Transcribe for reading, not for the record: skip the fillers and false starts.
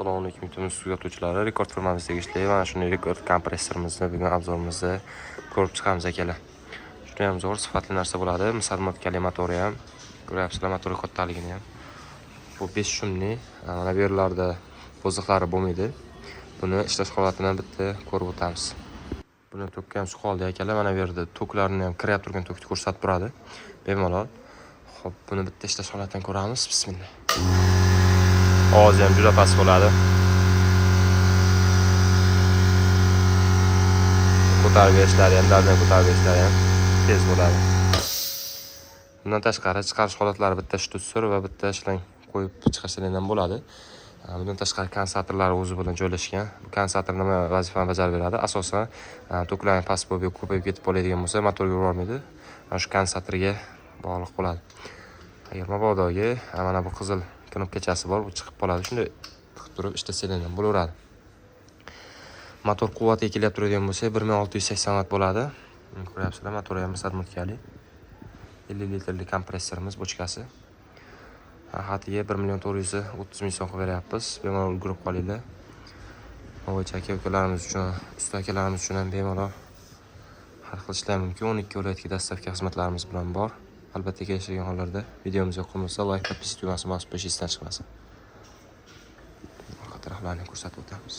Assalomu alaykum YouTube kuzatuvchilari, rekord firmamizga tegishli mana shunday rekord kompressorimizni bugun obzorimizni ko'rib chiqamiz akalar. Juda ham zo'r, sifatli narsa bo'ladi. Misal motkali motori ham, ko'ryapsizlar, motor kattaligini ham. Bu 5 shumli, mana bu yerlarda bo'ziqlari bo'lmaydi. Buni ishlash holatini bitta ko'rib o'tamiz. Buni tokka ham suqoldi akalar, mana bu yerda toklarni ham kirib turgan tokni ko'rsatib turadi. Bemalol. Xo'p, buni bitta ishlash holatini ko'ramiz. Bismillah. Ovozi ham juda past bo'ladi. Ko'tarib berishlari ham, dardan ko'tarib berishlari ham tez bo'ladi. Bundan tashqari chiqarish holatlari bitta shtutsir va bitta shlang qo'yib chiqarsalar ham bo'ladi. Bundan tashqari kondensatorlar o'zi bilan joylashgan. Bu kondensator nima vazifani bajarib beradi? Asosan toklarning past bo'lib ko'payib ketib qoladigan bo'lsa, motorga urolmaydi. Mana shu kondensatorga bog'liq bo'ladi. Agar mabodoga mana bu qizil knopkachasi bor, bu chiqib qoladi. Shunday tiqib turib ishlasanglar ham bo'laveradi. Motor quvvatiga kelib turadigan bo'lsa 1680 watt bo'ladi. Ko'ryapsizlar, motor ham sarmotkali. 50 litrli kompressorimiz bochkasi. Hatiga 1.430 ming so'm qilib beryapmiz. Bemalol ulgurib qolinglar. O'g'ilcha aka-ukalarimiz uchun, usta akalarimiz uchun ham bemalol hal qilishlar mumkin. 12 viloyatga dastavka xizmatlarimiz bilan bor. Albatta kelishgan hollarda videomiz yoqqan bo'lsa, like, podpiska tugmasini bosib qo'yishingizdan chiqmasin. Orqa taraflarni ko'rsatib o'tamiz.